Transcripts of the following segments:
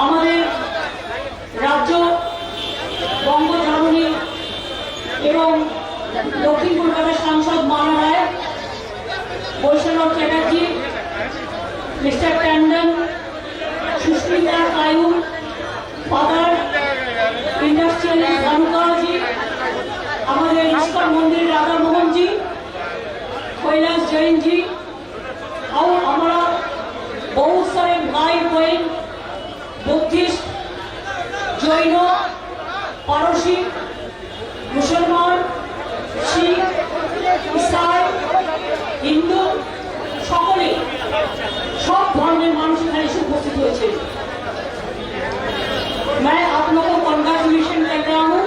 আমাদের রাজ্য বঙ্গ জননী এবং দক্ষিণ কলকাতার সাংসদ Mana Roy, Vaishnav Chatterjee, mister Tandon, Sushmita Kaur, father industrialist Bhanuka ji, हमारे इस्कॉन मंदिर राधा मोहन जी, कैलाश जैन जी और हमारा बहुत सारे भाई बहन बुद्धिस्ट, जैन, पारसी, मुसलमान, शिख, ईसाई, हिंदू सकले सब धर्मेर मानुष एखाने उपस्थित हয়েছে। मैं आप लोगों को कंग्रेचुलेशन कर रहा हूँ,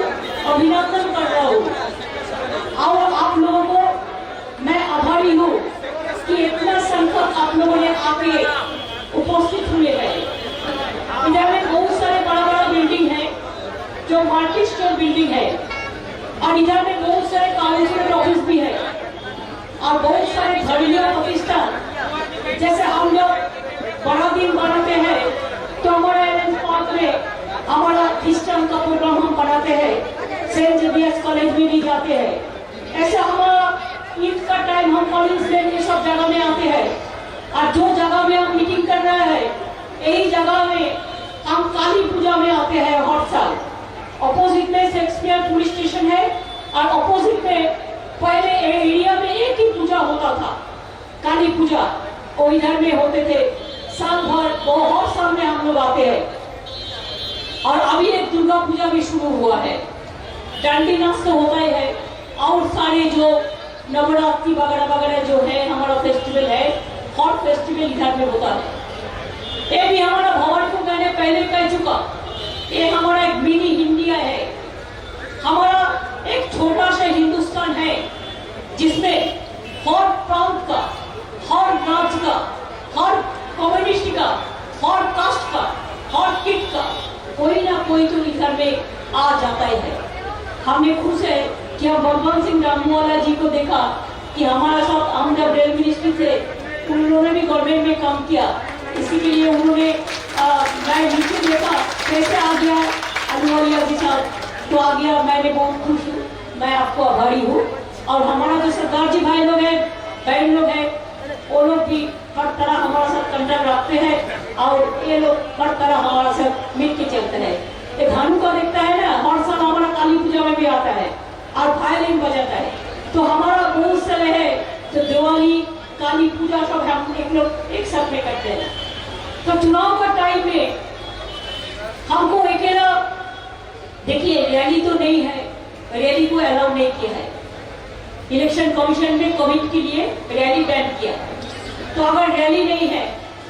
अभिनंदन कर रहा हूँ और आप लोगों को मैं आभारी हूँ कि इतना संख्यक आप लोगों ने आके उपस्थित हुए हैं। इधर में बहुत सारे बड़ा बड़ा बिल्डिंग है जो मल्टी स्टोर बिल्डिंग है और इधर में बहुत सारे काउंसिलर ऑफिस भी है और बहुत सारे धर्मीय प्रतिष्ठान। जैसे हम लोग बड़ा दिन बनाते हैं तो हमारा पार्क में हमारा क्रिश्चियन का प्रोग्राम हम बनाते हैं, सेंट जेवियर्स कॉलेज में भी जाते हैं। ऐसे हमारा ईद का टाइम हम कॉलेज में ये सब जगह में आते हैं और जो जगह में हम मीटिंग कर रहे हैं यही जगह में हम काली पूजा में आते हैं हर साल। अपोजिट में शेक्सपियर पुलिस स्टेशन है और अपोजिट में पहले एरिया में एक ही पूजा होता था, काली पूजा, वो इधर में होते थे साल भर। बहुत साल में हम लोग आते हैं और अभी एक दुर्गा पूजा भी शुरू हुआ है। डांडी नाच तो होता ही है और सारे जो नवरात्रि वगैरह वगैरह जो है हमारा फेस्टिवल है, हॉट फेस्टिवल इधर में होता है। ये भी हमारा भवन को मैंने पहले कह चुका, ये हमारा एक मिनी इंडिया है, हमारा एक छोटा सा हिंदुस्तान है जिसमें हर प्रांत का, हर राज्य का, हर कम्युनिटी का, हर कास्ट का, हर किट का कोई ना कोई तो इधर में आ जाता ही है। हमने खुश है कि हम भगवान सिंह रामवाला जी को देखा कि हमारा साथ हम जब रेल मिनिस्ट्री थे उन्होंने भी गवर्नमेंट में काम किया, इसी के लिए उन्होंने मैं नीचे देखा कैसे आ गया अहलुवालिया के साथ, तो आ गया। मैंने बहुत खुश हूँ, मैं आपको आभारी हूँ। और हमारा जो सरदार जी भाई लोग हैं, बहन लोग हैं, वो लोग भी हर तरह हमारा साथ कंटेक्ट रखते हैं और ये लोग हर तरह हमारा साथ मिल के चलते हैं। ये भानु का देखता है ना, हर साल हमारा काली पूजा में भी आता है और वायलिन बजाता है। तो हमारा बहुत सारे है तो दिवाली, काली पूजा सब हम एक लोग एक साथ में करते हैं। तो चुनाव का टाइम में हमको अकेला, देखिए रैली तो नहीं है, रैली को अलाउ नहीं किया है। इलेक्शन कमीशन ने कोविड के लिए रैली बैन किया, तो अगर रैली नहीं है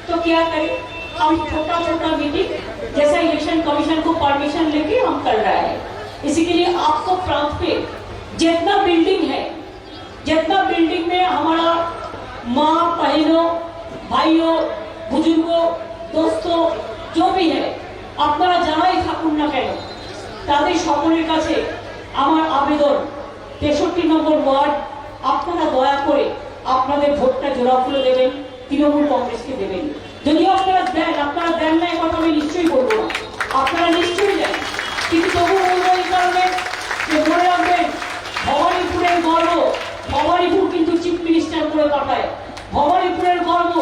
तो क्या करें? हम छोटा छोटा मीटिंग जैसा इलेक्शन कमीशन को परमिशन लेके हम कर रहे हैं। इसी के लिए आपको प्रांत पे जितना बिल्डिंग है, जितना बिल्डिंग में हमारा माँ बहनों भाइयों बुजुर्गों दोस्तों जो भी है আপনারা যারাই থাকুন না কেন তাদের সকলের কাছে আমার আবেদন 63 নম্বর ওয়ার্ড আপনারা দয়া করে আপনাদের ভোটটা জোড়াফুলে দেবেন, তৃণমূল কংগ্রেসকে দেবেন। যদিও আপনারা দেন না এই কথা আমি নিশ্চয়ই বলবো না, আপনারা নিশ্চয়ই দেন, কিন্তু তবু বলবো এই কারণে যে মনে রাখবেন ভবানীপুরের গর্ব, ভবানীপুর কিন্তু চিফ মিনিস্টার করে পাঠায়। ভবানীপুরের গর্ব,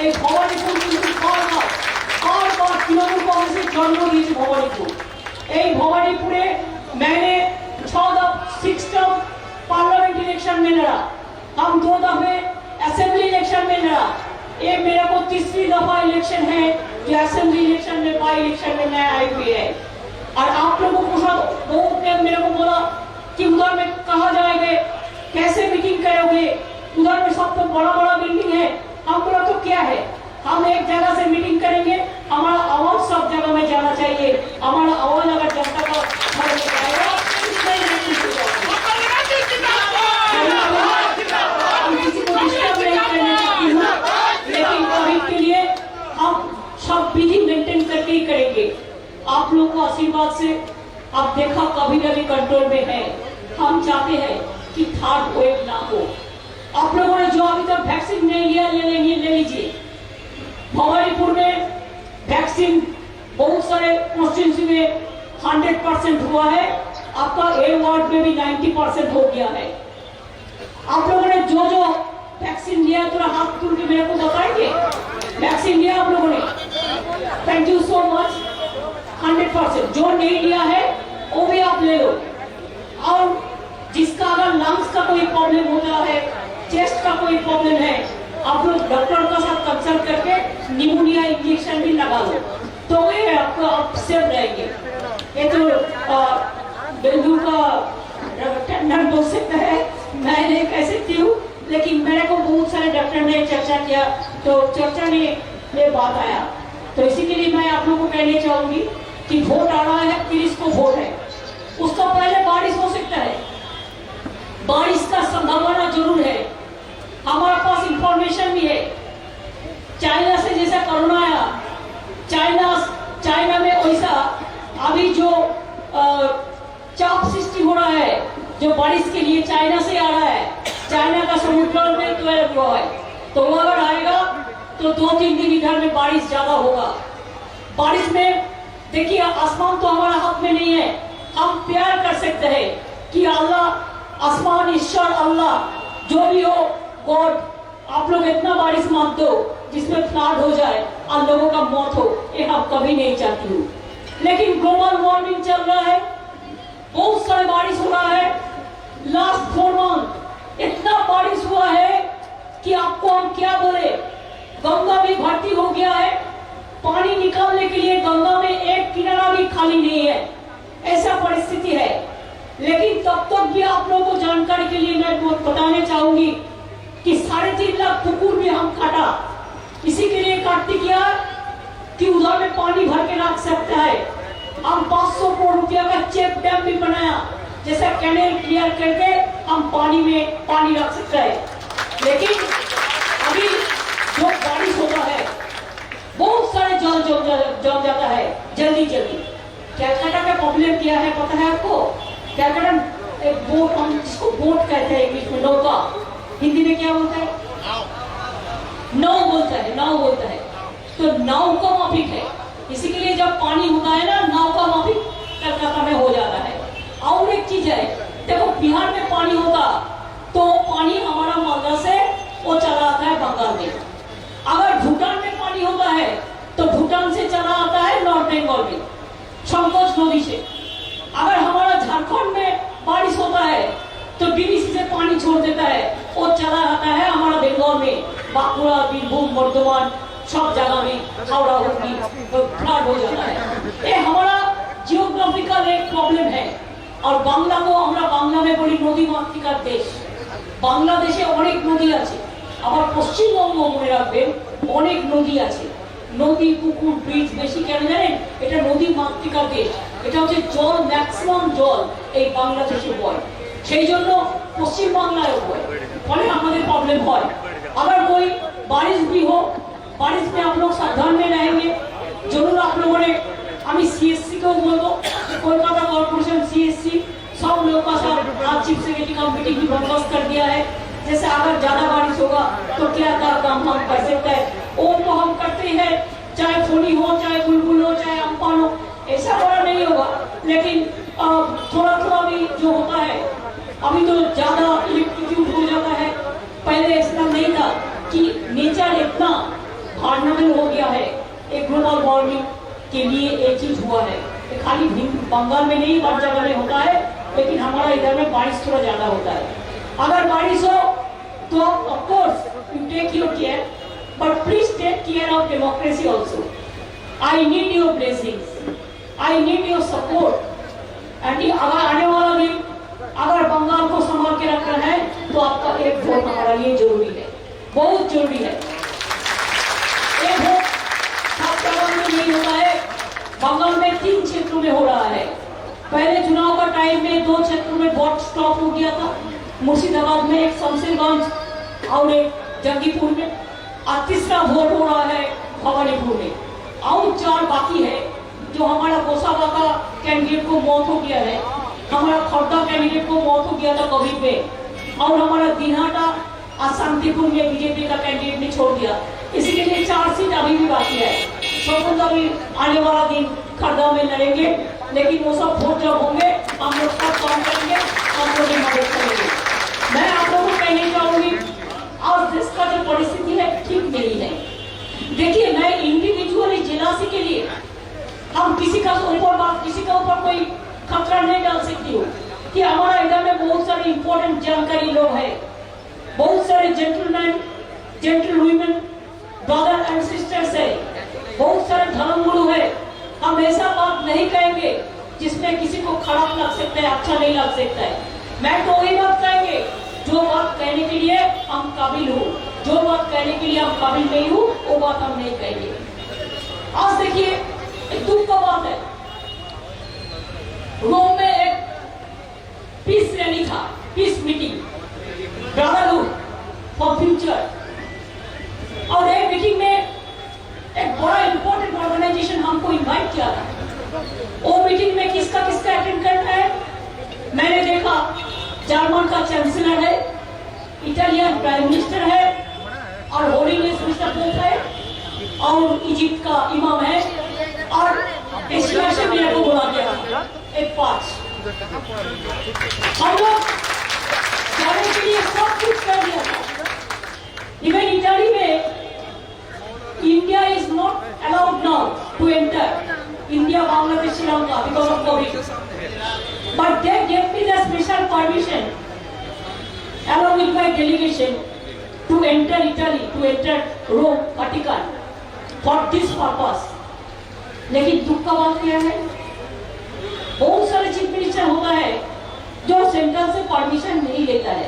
এই ভবানীপুর কিন্তু বারবার তৃণমূল কংগ্রেসের জন্ম দিয়েছে ভবানীপুর। এই ভবানীপুরে मैंने 6 टर्म पार्लियामेंट इलेक्शन में लड़ा, हम 2 दफे असेंबली इलेक्शन में लड़ा, ये मेरा को तीसरी दफा इलेक्शन है जो असेंबली इलेक्शन में बाई इलेक्शन में मैं आई हुई है। और आप लोगों को बहुत ने मेरे को बोला कि उधर में कहा जाएंगे, कैसे मीटिंग करोगे, उधर में सब तो बड़ा बड़ा बिल्डिंग है। हम बोला तो क्या है, हम एक जगह से मीटिंग करेंगे, हमारा आवाज सब जगह में जाना चाहिए। हमारा आवाज अगर जनता का सब विधि मेंटेन करके ही करेंगे। आप लोगों को आशीर्वाद से आप देखा कभी कभी कंट्रोल में है। हम चाहते हैं कि थर्ड वेव ना हो। आप लोगों ने जो अभी तक वैक्सीन नहीं लिया ले लीजिए। भवानीपुर में वैक्सीन बहुत सारे कॉन्स्टिट्यूंसी में 100% हुआ है, आपका ए वार्ड में भी 90% हो गया है। आप लोगों ने जो जो वैक्सीन लिया थोड़ा हाथ तुल के मेरे को बताएंगे, वैक्सीन लिया आप लोगों ने? Thank you so much. 100%। जो नहीं लिया है वो भी आप ले लो। और जिसका अगर लंग्स का कोई प्रॉब्लम होता है, चेस्ट का कोई प्रॉब्लम है, आप लोग डॉक्टर का साथ कंसल्ट करके निमोनिया इंजेक्शन भी लगा लो, तो ये आपको आप सेफ रहेंगे। ये तो डेंगू का टेंडर बोल सकता है, मैं नहीं कह सकती हूँ, लेकिन मेरे को बहुत सारे डॉक्टर ने चर्चा किया, तो चर्चा में ये बात आया। तो इसी के लिए मैं आप लोगों को कहना चाहूंगी कि वोट आ रहा है, 30 को वोट है, उसका पहले बारिश हो सकता है, बारिश का संभावना जरूर है। हमारे पास इंफॉर्मेशन भी है, चाइना से जैसा कोरोना आया, चाइना में वैसा अभी जो चाप सृष्टि हो रहा है, जो बारिश के लिए चाइना से आ रहा है, चाइना का समुद्र में ट्वेल्व हुआ है, तो वो अगर आएगा तो 2-3 दिन इधर में बारिश ज्यादा होगा। बारिश में देखिए आसमान तो हमारा हाथ में नहीं है, हम प्यार कर सकते हैं कि अल्लाह, आसमान, ईश्वर, अल्लाह जो भी हो, गॉड, आप लोग इतना बारिश मान दो जिसमें फ्लड हो जाए और लोगों का मौत हो, ये हम कभी नहीं चाहती हूँ। लेकिन ग्लोबल वार्मिंग चल रहा है, बहुत सारे बारिश हो रहा है। लास्ट 4 मंथ इतना बारिश हुआ है कि आपको हम क्या बोले, गंगा भी भर्ती हो गया है, पानी निकालने के लिए गंगा में एक किनारा भी खाली नहीं है, ऐसा परिस्थिति है। लेकिन तब तक भी आप लोगों को जानकारी के लिए मैं बताना चाहूंगी कि 3.5 लाख कुकुर भी हम काटा, इसी के लिए काटती किया कि उधर में पानी भर के रख सकता है। हम 500 करोड़ रुपया का चेक डैम भी बनाया, जैसा कैनेल क्लियर करके हम पानी में पानी रख सकते हैं। लेकिन अभी जो बारिश होता है, बहुत सारे जल जम जाता है जल्दी। कैलकाटा का प्रॉब्लम क्या है पता है आपको? कैलकाटा एक बोट, हम जिसको बोट कहते हैं इंग्लिश में, नौका, हिंदी में क्या बोलता है? नाव बोलता है। तो नाव का माफिक है, इसी के लिए जब पानी होता है ना, नाव का माफिक कलकत्ता में हो जाता है। और एक चीज है, देखो बिहार में पानी होता तो पानी हमारा मालदा से वो चला आता है बंगाल में। अगर भूटान में पानी होता है तो भूटान से चला आता है नॉर्थ बंगाल में, संकोच नदी से। अगर हमारा झारखंड में बारिश होता है तो डीवीसी से पानी छोड़ देता है, वो चला आता है हमारा बंगाल में, बांकुड़ा, बीरभूम, बर्धमान, सब जगह में, हावड़ा, हुगली, फ्लड हो जाता है। ये हमारा जियोग्राफिकल एक प्रॉब्लम है। और बांग्ला को আমরা বাংলা में বলি নদী মাতৃকার দেশ। বাংলাদেশে অনেক নদী আছে, আবার পশ্চিমবঙ্গ মনে রাখবেন অনেক নদী আছে। নদী, পুকুর, ব্রিজ বেশি কেন জানেন? এটা নদী মাতৃকার দেশ, এটা হচ্ছে জল, ম্যাক্সিমাম জল এই বাংলাদেশে বয়, সেই জন্য পশ্চিম বাংলায় বয়, ফলে আমাদের প্রবলেম হয়। अगर कोई बारिश भी हो, बारिश में आप लोग सावधान में रहेंगे जरूर। आप लोगों ने, हमें सीएससी को बोलो, कोलकाता कॉर्पोरेशन सीएससी सब लोगों का साथ आज चीफ सेक्रेटरी का मीटिंग भी बंदोबस्त कर दिया है। जैसे अगर ज्यादा बारिश होगा तो क्या काम हम कर सकते हैं, वो तो हम करते हैं, चाहे फोनी हो, चाहे बुलबुल हो, चाहे अम्फान हो, ऐसा बड़ा नहीं होगा। लेकिन थोड़ा भी जो होता है, अभी तो ज्यादा इलेक्ट्रिसिटी हो जाता है, पहले ऐसा नहीं था कि नेचर इतना वार्नेबल हो गया है। एक ग्लोबल वार्मिंग के लिए एक चीज हुआ है, खाली बंगाल में नहीं हर जगह में होता है, लेकिन हमारा इधर में बारिश थोड़ा ज्यादा होता है। अगर बारिश हो तो of course you take your care, but please take care of democracy also. I need your blessings, I need your support. And अगर आने वाला दिन अगर बंगाल को संभाल के रखना है तो आपका एक वोट हमारा लिए जरूरी है, बहुत जरूरी है। एक वोट सब जगह में नहीं होता है, बंगाल में 3 क्षेत्रों में हो रहा है। पहले चुनाव का टाइम में 2 क्षेत्रों में वोट स्टॉप हो गया था, मुर्शिदाबाद में, एक शमशेरगंज और एक जंगीपुर में, और तीसरा वोट हो रहा है भवानीपुर में। और 4 बाकी है, जो हमारा गोसाबा का कैंडिडेट को मौत हो गया है, हमारा खर्दा कैंडिडेट को मौत हो गया था कोविड में, और हमारा दिनहाटा और शांतिपुर में बीजेपी का कैंडिडेट ने छोड़ दिया। इसी के लिए 4 सीट अभी भी बाकी है। स्वतंत्र भी आने वाला दिन खड़गा में लड़ेंगे, लेकिन वो सब वोट जब होंगे हम लोग सब काम करेंगे, हम लोग मदद करेंगे। मैं आप लोगों को कहने चाहूंगी, आज देश का जो परिस्थिति है ठीक नहीं है। देखिए, मैं इंडिविजुअली जेलासी के लिए हम किसी का ऊपर कोई खतरा नहीं डाल सकती हूँ कि हमारा इधर में बहुत सारे इंपॉर्टेंट जानकारी लोग हैं, बहुत सारे gentleman gentle women brother and sisters है, बहुत सारे धर्मगुरु है। हम ऐसा बात नहीं कहेंगे जिसमें किसी को खराब लग सकता है, अच्छा नहीं लग सकता है। मैं तो वही बात कहेंगे जो बात कहने के लिए हम काबिल हूँ, जो बात कहने के लिए हम काबिल नहीं हूँ वो बात हम नहीं कहेंगे। आज देखिए, एक दुख का बात है, रोम में एक पीस रैली था, peace meeting, brotherhood for future, और एक मीटिंग में एक बड़ा इंपॉर्टेंट ऑर्गेनाइजेशन हमको इनवाइट किया था। वो मीटिंग में किसका अटेंड करना है? मैंने देखा जर्मन का चांसलर है, इटालियन प्राइम मिनिस्टर है, और होलीनेस मिस्टर पोप है, और इजिप्ट का इमाम है, और एशिया से मेरे को बुला दिया एक 5। हम लोग जाने के लिए सब कुछ कर दिया था। इवन इटली में India is not allowed now to enter India, Bangladesh, Sri Lanka because of COVID. But they gave me the special permission along with my delegation to enter Italy, to enter Rome, Vatican for this purpose. लेकिन दुख का बात क्या है? बहुत सारे chief minister होता है जो सेंट्रल से परमिशन नहीं लेता है,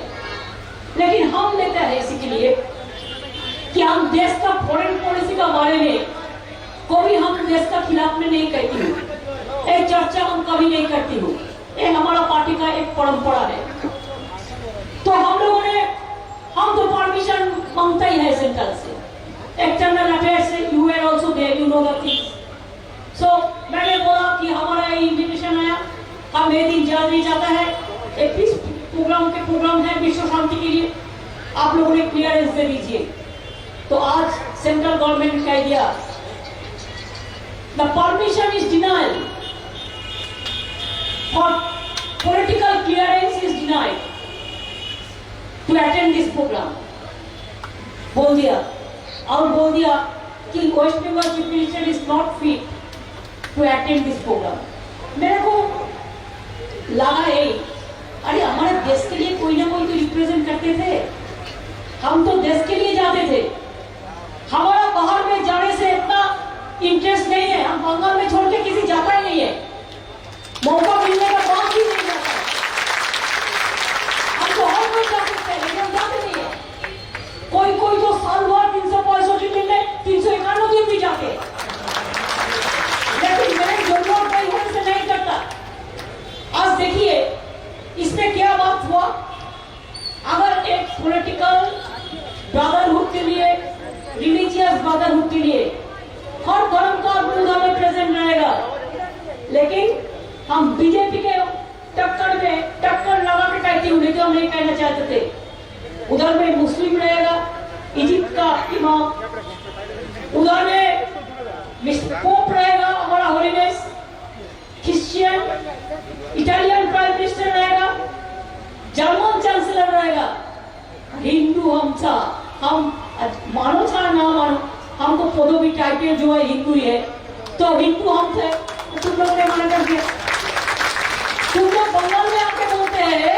लेकिन हम लेते हैं इसी के लिए कि हम देश का फॉरेन पॉलिसी का बारे में कोई हम देश का खिलाफ में नहीं कहती हूँ, एक चर्चा हम कभी नहीं करती हूँ। ये हमारा पार्टी का एक परंपरा है। तो हम तो परमिशन मांगता ही है सेंट्रल से, एक्सटर्नल अफेयर्स से, you are also there, you know the things. So मैंने बोला कि हमारा ये इन्विटेशन आया, हम ये दिन याद नहीं जाता है, एक पीस प्रोग्राम है विश्व शांति के लिए, आप लोगों ने क्लियरेंस दे दीजिए। तो आज सेंट्रल गवर्नमेंट ने कह दिया the permission is denied for political clearance is denied to attend this programme, बोल दिया। और बोल दिया कि West Bengal chief minister is not fit to attend this programme. मेरे को लगा है, अरे हमारे देश के लिए कोई ना कोई तो रिप्रेजेंट करते थे, हम तो देश के लिए जाते थे, हमारा बाहर में जाने से इतना इंटरेस्ट नहीं है, हम बंगाल में छोड़ के किसी जाता ही नहीं है, मौका मिलने का बात ही नहीं जाता। हम तो और कोई जा सकते हैं, लेकिन हम जाते नहीं है। कोई तो साल भर 365 दिन में 351 दिन भी जाते, लेकिन मैं जरूरत नहीं होने से नहीं करता। आज देखिए इसमें क्या बात हुआ, अगर एक पॉलिटिकल ब्रदरहुड के लिए, रिलीजियस ब्रदरहुड के लिए हर धर्म का उधर में प्रेजेंट रहेगा, लेकिन हम बीजेपी के टक्कर लगा के कहते हुए तो हम नहीं कहना चाहते थे। उधर में मुस्लिम रहेगा, इजिप्ट का इमाम, उधर में मिस्टर पोप रहेगा, हमारा holiness, Christian, Italian prime minister रहेगा, जर्मन चांसलर रहेगा, हिंदू हम मानो चाहे ना मानो, हमको पदवी टाइटल जो है हिंदू ही है, तो हिंदू हम थे, तो तुम लोग ने मना कर दिया। तुम लोग बंगाल में आके बोलते हैं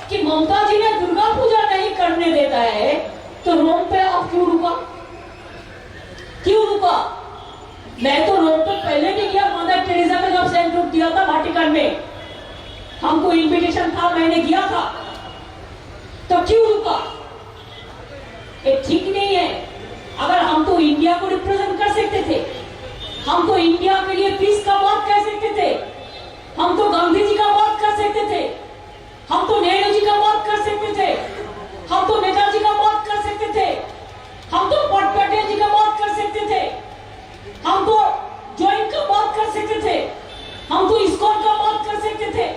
कि ममता जी ने दुर्गा पूजा नहीं करने देता है, तो रोम पे अब क्यों रुका? मैं तो रोम पे पहले भी गया, मदर टेरेसा का जब सेंट रूप दिया था वाटिकन में, हमको इन्विटेशन था, मैंने गया था, तो क्यों रुका? ये ठीक नहीं है। अगर हम तो इंडिया को रिप्रेजेंट कर सकते थे, हम तो इंडिया के लिए पीस का बात कह सकते थे, हम तो गांधी जी का बात कर सकते थे, हम तो नेहरू जी का बात कर सकते थे, हम तो नेताजी का बात कर सकते थे, हम तो पटेल जी का बात कर सकते थे, हम तो जॉइंट का बात कर सकते थे, हम तो इस्कॉन का बात कर सकते थे,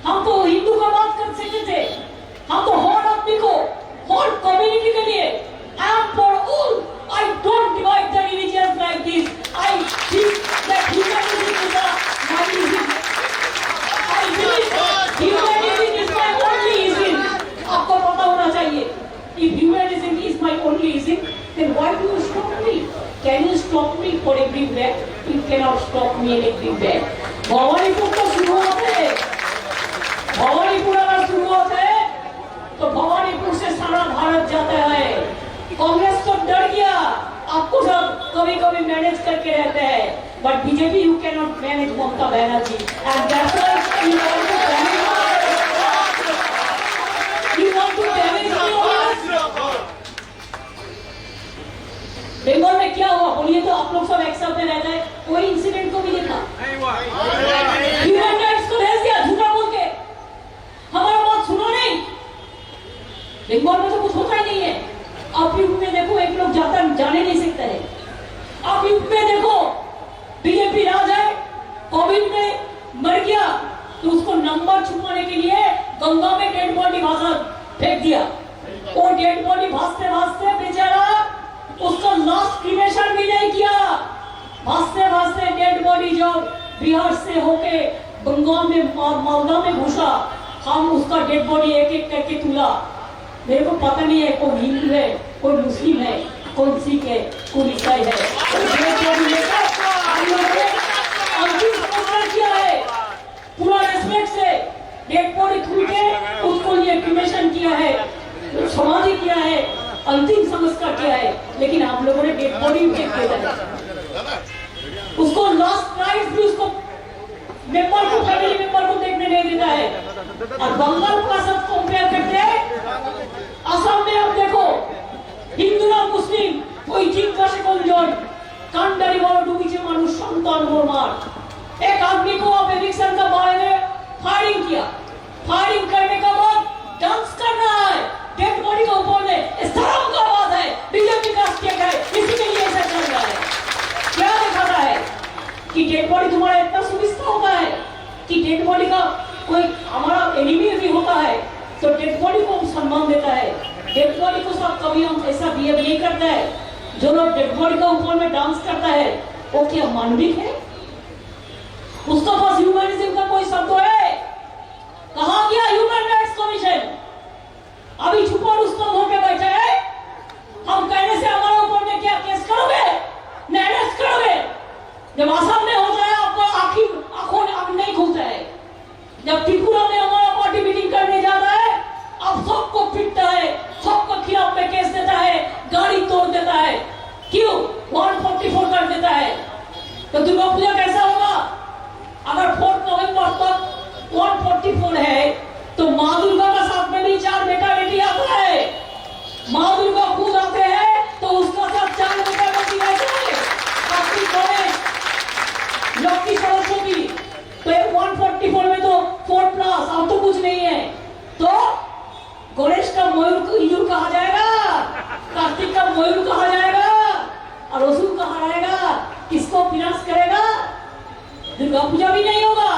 हम तो हिंदू का बात कर सकते थे, हम तो हर आदमी को, हर कम्युनिटी के लिए, I am for all. I don't divide the religions like this. I If humanism is my only ism, then why do you stop me? Can you stop me for everywhere? You cannot stop me everywhere. Bhawanipur तो शुरू होते, भवानीपुर अगर शुरू होते, तो भवानीपुर से सारा भारत जाता है। कांग्रेस तो डर गया, आपको सब कभी-कभी मैनेज करके रहते हैं, but BJP you cannot manage Mamata Banerjee, and that's why you want to damage us. You want to damage us. Bengal में क्या हुआ बोलिए तो, आप लोग सब एक साथ में रहते हैं, कोई इंसिडेंट को भी देखा? ह्यूमन राइट्स को भेज दिया झूठा बोल के, हमारा बात सुनो नहीं। बंगाल में तो कुछ होता ही नहीं है। आप यूपी में देखो, एक लोग जाने नहीं सकते है। आप यूपी में देखो, बीजेपी राज है, कोविड में मर गया तो उसको नंबर छुपाने के लिए गंगा में डेड बॉडी भाषा फेंक दिया। वो डेड बॉडी भासते भासते बेचारा उसका लास्ट क्रिमेशन भी नहीं किया। भासते भासते डेड बॉडी जो बिहार से होके बंगाल में मालदा में घुसा, हम उसका डेड बॉडी एक एक करके तुला। मेरे को पता नहीं है कोई हिंदू है, कोई मुस्लिम है, कोई सिख है, कोई ईसाई है। अंतिम संस्कार किया है पूरा रेस्पेक्ट से, डेड बॉडी खुल के उसको लिए क्रिमेशन किया है, समाधि किया है, अंतिम संस्कार किया है। लेकिन आप लोगों ने डेड बॉडी फेंक दिया है, उसको लास्ट राइट भी उसको मेंबर को, फैमिली मेंबर को देखने नहीं देता है। और बंगाल का सब कंपेयर करते हैं, असम में आप देखो हिंदू और मुस्लिम कोई जिज्ञासा कौन कांडारी वाला डूबीचे मानुष संतान मार। एक आदमी को आप इलेक्शन का बारे में फायरिंग किया, फायरिंग करने का बाद डांस कर रहा है डेड बॉडी के ऊपर में, इस धर्म का आवाज है, बीजेपी का स्टेट है, इसी के लिए ऐसा चल रहा है। क्या दिखाता है कि डेड बॉडी तुम्हारा इतना सुविस्ता होता है कि डेड बॉडी का कोई हमारा एनिमी भी होता है तो डेड बॉडी को सम्मान देता है। डेड बॉडी को सब कभी हम ऐसा बिहेव नहीं करता है। जो लोग डेड बॉडी का ऊपर में डांस करता है वो क्या मानविक है? उसका पास ह्यूमनिज्म का कोई शब्द है? कहाँ गया ह्यूमन राइट्स कमीशन? अभी छुपा रुस्तम होके बैठे हैं। हम कहने से हमारे ऊपर में क्या केस करोगे, अरेस्ट करोगे? जब असम में होता है आपको आंखों नहीं खुलता है। जब त्रिपुरा में हमारा पार्टी मीटिंग करने जाता है, अब सबको पिटता है, सबको खिलाफ में केस देता है, गाड़ी तोड़ देता है। क्यों? 144 कर देता है। तो दुर्गा पूजा कैसा होगा? अगर 4 नवंबर तक 144 है तो माँ दुर्गा का साथ में भी 4 बेटा बेटी आता है। माँ दुर्गा खुद आते हैं तो उसका साथ 4 बेटा बेटी आते हैं। आपकी कॉलेज लक्की सरस्वती तो 144 में तो 4+ अब तो कुछ नहीं है। तो गणेश का मयूर कहा जाएगा, कार्तिक का मयूर कहा जाएगा और असुर कहा जाएगा। किसको विनाश करेगा? दुर्गा पूजा भी नहीं होगा।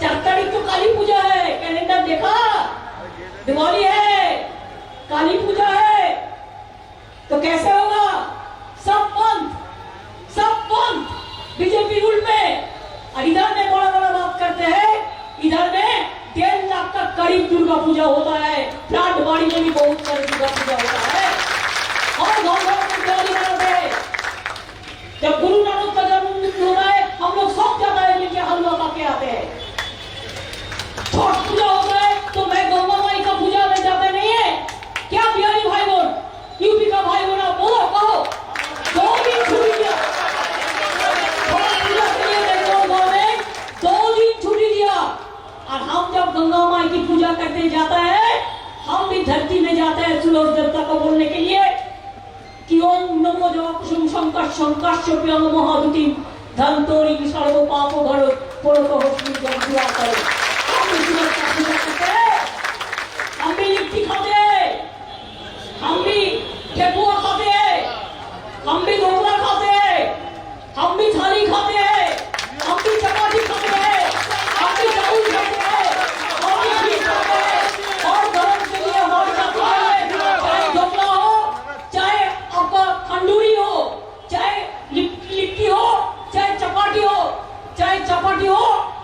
4 तारीख तो काली पूजा है, कैलेंडर देखा? दिवाली है, काली पूजा है, तो कैसे होगा? सब बंद बीजेपी रूल में। और इधर में बड़ा बड़ा बात करते हैं, इधर में 1.5 लाख का करीब दुर्गा पूजा होता है। प्लांट बाड़ी में भी बहुत सारी दुर्गा पूजा होता है और गाँव में दिवाली मनाते हैं। जब गुरु नानक का जन्मदिन होता है हम लोग सब जाता है मिलकर हलवा खा के आते हैं। छठ पूजा होता है तो मैं गंगा माई का पूजा में जाते नहीं है क्या? बिहारी भाई बहन, यूपी का भाई बहन, बोलो कहो 2 दिन छुट्टी दिया, 2 दिन छुट्टी दिया। और हम जब गंगा माई की पूजा करते जाता है, हम भी धरती में जाते हैं सूरज देवता को बोलने के लिए कि ओम नमो जवाकुसुम शंकर महादुति धनतोरी सर्व पापो घरो पोड़ो होस्मी दुआ करो। हम भी लिट्टी खाते हैं, हम भी ठेकुआ खाते हैं, हम भी ढोकला खाते हैं, हम भी थाली खाते हैं, हम भी चपाती खाते हैं, हम भी चावल खाते हैं, हम भी खीर खाते हैं। और गरम के लिए हमारे साथ है, चाहे ढोकला हो, चाहे आपका तंदूरी हो, चाहे लिट्टी हो, चाहे चपाती हो,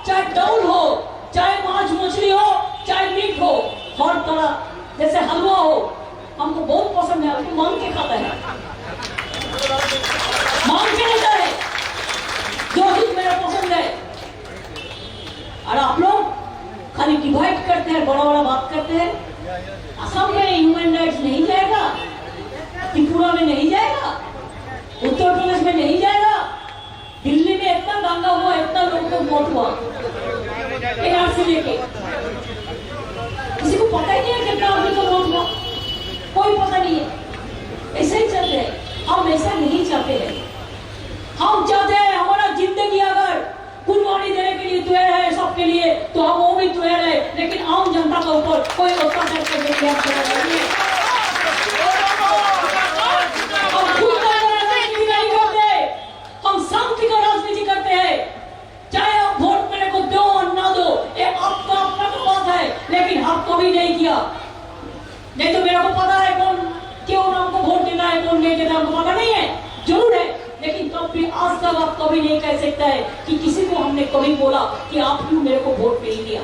चाहे डाउल हो, चाहे मांस मछली हो, चाहे मीट हो, हर तरह जैसे हलवा हो, हमको बहुत पसंद है, हमको मांग के खाता है, मांग के लेता है, जो चीज मेरा पसंद है। और आप लोग खाली डिवाइड करते हैं, बड़ा बड़ा बात करते हैं। असम में ह्यूमन राइट्स नहीं जाएगा, त्रिपुरा में नहीं जाएगा, उत्तर प्रदेश में नहीं जाएगा, दिल्ली में इतना दंगा हुआ, इतना लोगों को मौत हुआ एनआरसी लेके, किसी को पता ही नहीं है कितना आदमी को मौत हुआ, कोई पता नहीं है। ऐसे ही चलते हैं, हम ऐसा नहीं चाहते हैं। हम चाहते हैं हमारा जिंदगी अगर कुर्बानी देने के लिए तैयार है सबके लिए, तो हम वो भी तैयार है, लेकिन आम जनता के ऊपर कोई अत्याचार करने के लिए हम तैयार नहीं है। हम खुद का राजनीति नहीं करते, हम शांति का राजनीति करते हैं। चाहे आप वोट मेरे को दो और ना दो, ये आपका अपना तो बात है, लेकिन हम कभी नहीं किया। नहीं तो मेरे को पता है कौन क्यों हमको वोट देना है, कौन नहीं देना हमको पता नहीं है, जरूर है, लेकिन कभी आज तक आप कभी नहीं कह सकता है कि किसी को हमने कभी बोला कि आप क्यों मेरे को वोट नहीं दिया।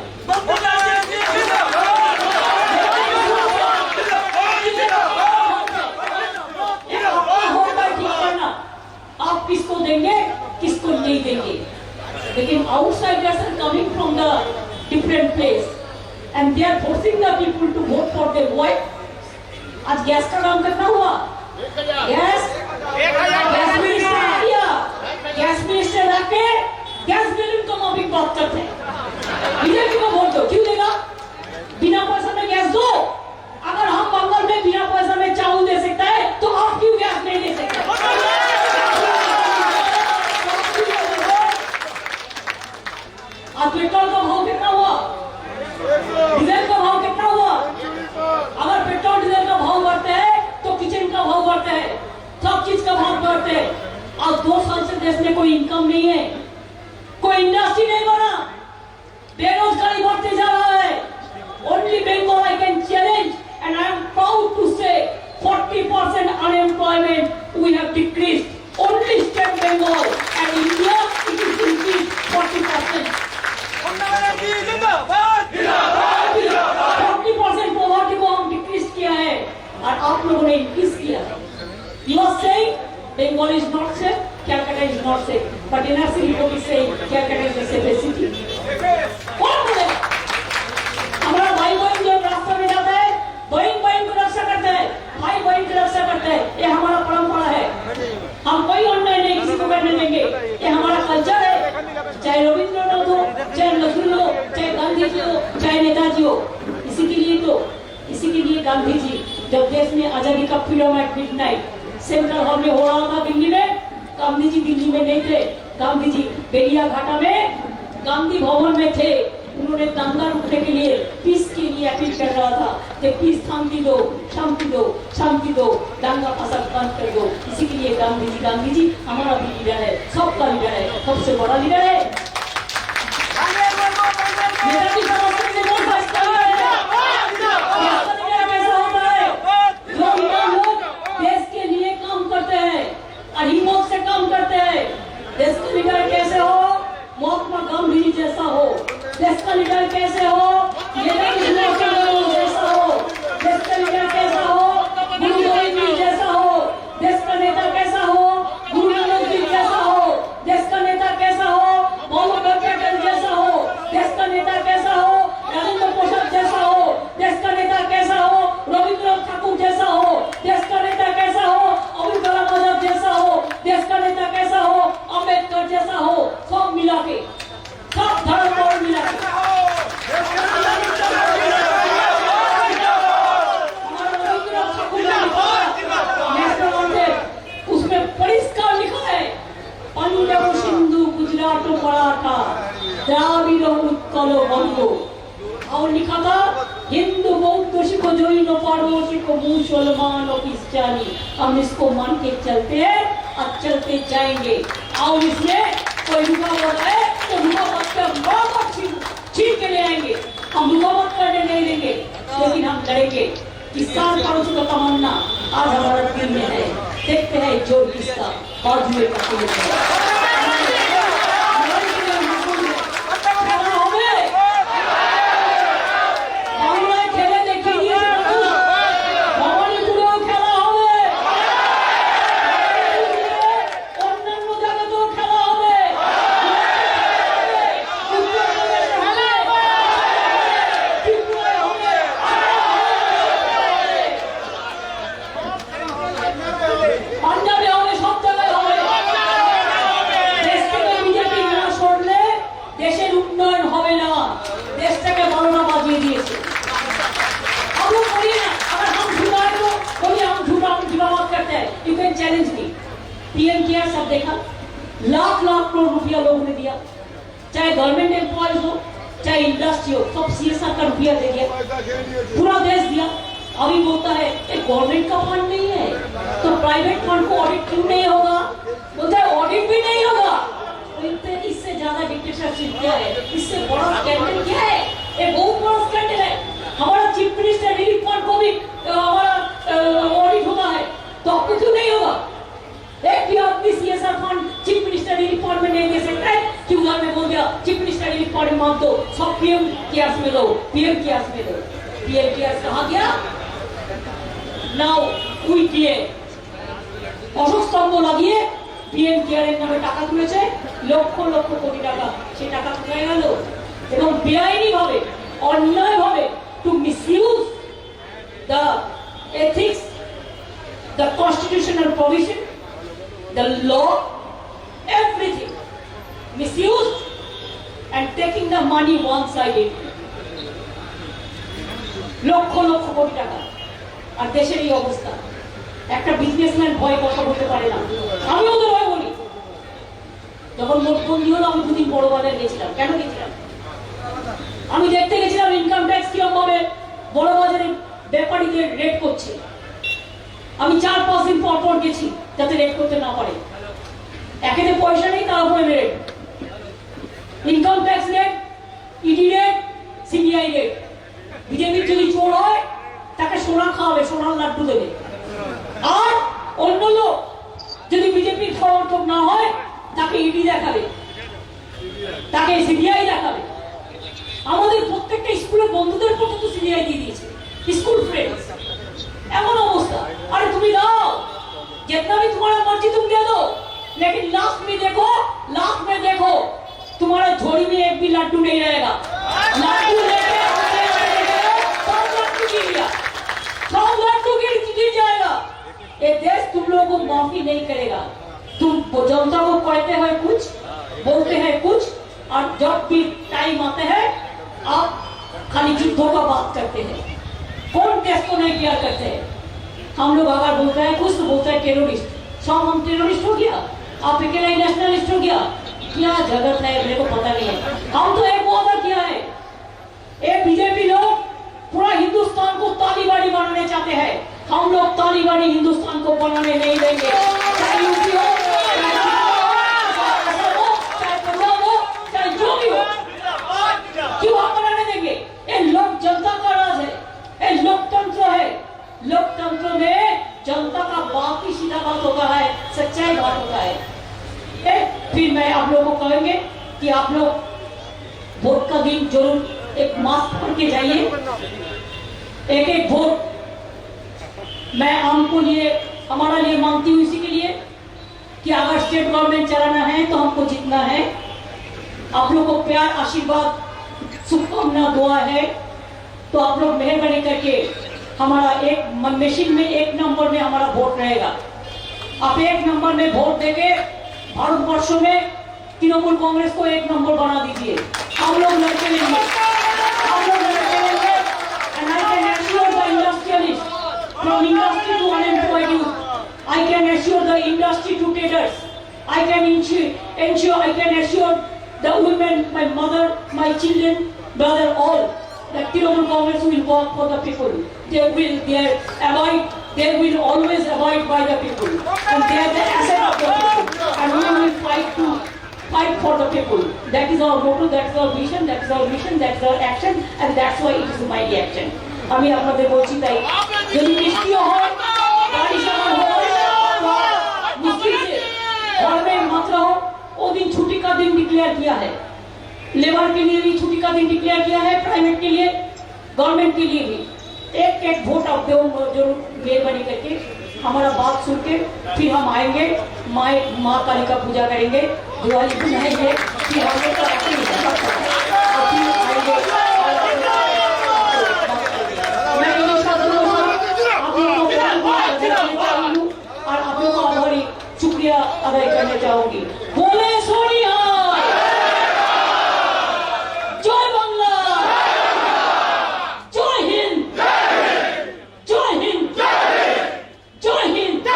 ठीक करना, आप किसको देंगे किसको नहीं देंगे, लेकिन outsiders are coming from the different place and they are forcing the people to vote for their wife. आज गैस का काम करना हुआ, गैस मिनिस्टर आ गया, गैस मिनिस्टर आके गैस बिल को माफी बात करते हैं। बीजेपी को वोट दो, क्यों देगा? बिना पैसा में गैस दो। अगर हम बंगाल में बिना पैसा में चावल दे सकता है, तो आप क्यों गैस नहीं दे सकते? आज पेट्रोल का भाव कितना हुआ, डीजल का भाव कितना हुआ? अगर पेट्रोल डीजल का भाव बढ़ता है तो किचन का भाव बढ़ता है, सब चीज का भाव बढ़ता है। आज 2 साल से देश में कोई इनकम नहीं है, कोई इंडस्ट्री नहीं बना, बेरोजगारी बढ़ते जा रहा है। Only Bengal I can challenge and I am proud to say 40% unemployment we have decreased. Only state Bengal and India it is increased 40%. 40% poverty को हम डिक्रीज किया है और आप लोगों ने इंक्रीज किया। You are saying Bengal is not safe, Calcutta is not safe, but NRC report is saying Calcutta is the safest city. कौन बोलेगा? हमारा भाई बहन जो रास्ते में जाता है, बहन बहन को रक्षा करते हैं, भाई बहन की रक्षा करते हैं, ये हमारा परंपरा है। हम कोई अन्याय नहीं किसी को करने देंगे, ये हमारा कल्चर है। चाहे रविंद्रनाथ हो, चाहे नजरुल हो, चाहे गांधी जी हो, चाहे नेताजी हो, इसी के लिए गांधी जी जब देश में आजादी का freedom at midnight central hall में हो रहा था दिल्ली में, गांधी जी दिल्ली में नहीं थे, गांधी जी बेलिया घाटा में गांधी भवन में थे। उन्होंने दंगा रुकने के लिए, पीस के लिए अपील कर रहा था कि पीस शांति दो, शांति दो, शांति दो, दंगा फसाद बंद कर दो। इसी के लिए गांधी जी हमारा भी लीडर है, सबका लीडर है, सबसे बड़ा लीडर है। नेताजी का रास्ते से कौन फंसता है? कैसा होता है? जो लोग देश के लिए काम करते हैं और हिम्मत से काम करते हैं। देश का लीडर कैसे हो? महात्मा गांधी जी जैसा हो। देश का लीडर कैसे हो? नेताजी जैसा हो। देश का लीडर कैसा हो? गुरु गोविंद जी जैसा हो। देश का नेता कैसा हो? गुरु नानक जी जैसा हो। देश का नेता कैसा हो? वल्लभ पटेल जैसा हो। देश का नेता कैसा हो? राजेंद्र प्रसाद जैसा हो। देश का नेता कैसा हो? रविंद्रनाथ ठाकुर जैसा हो। देश का नेता कैसा हो? अब्दुल कलाम आजाद जैसा हो। देश का नेता कैसा हो? अम्बेडकर जैसा हो। सब मिला के, सब धर्म और मिला के उसमें परिष्कार लिखा है, पंजाब सिंधु गुजरात मराठा द्राविड़ उत्कल बंगो। और लिखा था हिंदू बौद्ध सिख जैन पारसी को मुसलमान और क्रिश्चियनी, हम इसको मान के चलते हैं और चलते जाएंगे। और इसमें कोई रुकावट है तो रुकावट कर छीन के ले आएंगे, हम रुकावट करने नहीं देंगे, लेकिन हम लड़ेंगे। किसान पड़ोसी का तमन्ना आज हमारा दिल में है, देखते हैं जोर किसका बाजुए का। पीएम केयर सब देखा, लाख लाख करोड़ रुपया लोगों ने दिया, चाहे गवर्नमेंट एम्प्लॉयज हो चाहे इंडस्ट्री हो, सब सीएसआर का रुपया दे दिया, पूरा देश दिया। अभी बोलता है गवर्नमेंट का फंड नहीं है तो प्राइवेट फंड को ऑडिट क्यों नहीं होगा? बोलता है ऑडिट भी नहीं होगा। इससे ज्यादा डिक्टेटरशिप क्या है? इससे बड़ा स्कैंडल क्या है? ये बहुत बड़ा स्कैंडल है। हमारा चीफ मिनिस्टर रिलीफ फंड को भी हमारा ऑडिट होता है तो आपको क्यों नहीं होगा? एक भी आदमी CSR fund chief minister relief fund में नहीं दे सकता है कि उधर में बोल दिया चीफ मिनिस्टर रिलीफ फंड में मांग दो, सब पीएम केयर्स में दो, पीएम केयर्स में दो। पीएम केयर्स कहाँ गया? नाउ উই দিয়ে অশোক স্তম্ভ লাগিয়ে পিএম কেয়ারের নামে টাকা তুলেছে, লক্ষ লক্ষ কোটি টাকা। সেই টাকা কোথায় গেল? এবং বেআইনি ভাবে, অন্যায় ভাবে to misuse the ethics, the constitutional provision, the law, everything misused and taking the money one sided, lakh lakh crore টাকা। আর দেশের এই অবস্থা, একটা বিজনেসম্যান ভয় কথা বলতে পারে না। আমিও তো ভয় বলি। যখন নোটবন্দি হলো আমি দুদিন বড় বাজার গেছিলাম। কেন গেছিলাম? আমি দেখতে গেছিলাম ইনকাম ট্যাক্স কিরকম ভাবে বড় বাজারে ব্যাপারীদের রেট করছে। আমি 4-5 দিন পর পর গেছি যাতে রেট করতে না পারে। একেতে পয়সা নেই, তার উপরে rate, income tax rate, ED rate, CBI rate. বিজেপির যদি চোর হয় তাকে সোনা খাওয়াবে, সোনার লাড্ডু দেবে। আর অন্য লোক যদি বিজেপির সমর্থক না হয় তাকে ইডি দেখাবে, তাকে সিবিআই দেখাবে। আমাদের প্রত্যেকটা স্কুলের বন্ধুদের পর্যন্ত সিবিআই দিয়ে দিয়েছে, স্কুল फ्रेंड्स। এমন অবস্থা। अरे তুমি দাও, जितना भी तुम्हारा मर्जी तुम दे दो, लेकिन लास्ट में देखो, लास्ट में देखो तुम्हारा झोली में एक भी लड्डू नहीं रहेगा। लड्डू लेके सब लड्डू गिर जाएगा। ये देश तुम लोगों को माफी नहीं करेगा। तुम जनता को कहते हैं कुछ, बोलते हैं कुछ, और जब भी टाइम आते हैं आप खाली युद्धों का बात करते हैं। कौन देश को नहीं प्यार करते हैं? हम लोग अगर बोलते हैं कुछ तो बोलते हैं टेररिस्ट। सब हम टेररिस्ट हो गया? आप अकेला ही नेशनलिस्ट हो गया? क्या जगत है मेरे को पता नहीं है। हम तो एक वादा किया है, एक बीजेपी लोग पूरा हिंदुस्तान को तालिबानी बनाने चाहते हैं। हम लोग तालिबानी हिंदुस्तान को बनाने नहीं देंगे। चाहे यूपी हो, चाहे पंजाब हो, चाहे जो भी हो, क्यों हम बनाने देंगे? ये लोक जनता का राज है, ये लोकतंत्र है। लोकतंत्र में जनता का बात ही सीधा बात होता है, सच्चाई बात होता है। फिर मैं आप लोगों को कहेंगे कि आप लोग वोट का दिन जरूर एक मास्क पहन के जाइए। एक एक वोट मैं हमको लिए, हमारा लिए मांगती हूँ इसी के लिए कि अगर स्टेट गवर्नमेंट चलाना है तो हमको जीतना है। आप लोग को प्यार, आशीर्वाद, शुभकामना, दुआ है तो आप लोग मेहरबानी करके हमारा एक मशीन में 1 नंबर में हमारा वोट रहेगा। आप 1 नंबर में वोट देके भारतवर्ष में तृणमूल कांग्रेस को 1 नंबर बना दीजिए। हम लोग लड़के लेंगे, हम लोग लड़के लेंगे। And I can assure the industrialists, from industry to unemployed youth, I can assure the industry to traders, I can assure the women, my mother, my children, brother, all that Trinamool Congress will work for the people. They will always abide by the people, and they are the asset of the people, and we will fight for the people. That is our motto, that is our vision, that is our mission, that is our action, and that's why it is my action. আমি আপনাদের বলছি তাই যদি বৃষ্টিও হয়, গাড়ি সামান হয়, मुश्किल से घर में मात्रा हो, वो दिन छुट्टी का दिन डिक्लेयर किया है। लेबर के लिए भी छुट्टी का दिन डिक्लेयर किया है, प्राइवेट के लिए, गवर्नमेंट के लिए भी। एक वोट आप दो जरूर मेहरबानी करके, हमारा बात सुन के फिर हम आएंगे, माँ काली का पूजा करेंगे, दिवाली मनाएंगे, फिर हम लोग का और आप लोग को हमारी शुक्रिया अदा करना चाहूंगी। बोले सोनिया, जय बांग्ला, जय हिंद, जय हिंद, जय हिंद,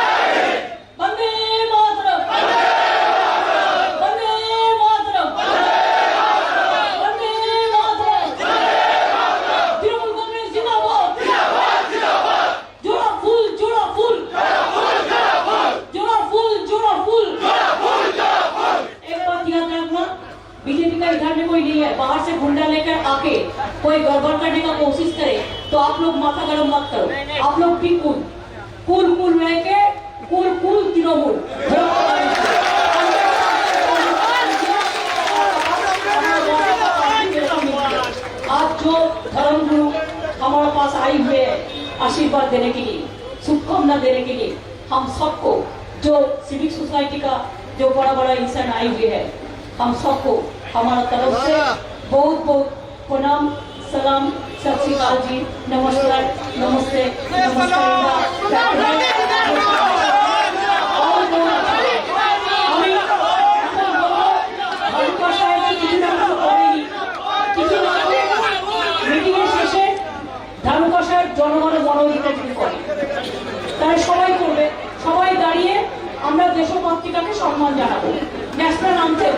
वंदे मातरम। आके कोई गड़बड़ करने का कोशिश करे तो आप लोग माथा गरम मत करो। आप लोग भी कूल रह के कूल तृणमूल आज जो धर्मगुरु हमारे पास आई हुए हैं आशीर्वाद देने के लिए, शुभकामना देने के लिए, हम सबको जो सिविक सोसाइटी का जो बड़ा इंसान आए हुए हैं, हम सबको हमारा तरफ से बहुत प्रणाम, सलाम, सत श्री अकाल जी, नमस्कार, नमस्ते, জনগণের মনোনীত করে তারা সবাই করবে, সবাই দাঁড়িয়ে আমরা দেশপত্রিকাকে সম্মান জানাবো। ন্যাশনাল আনথেম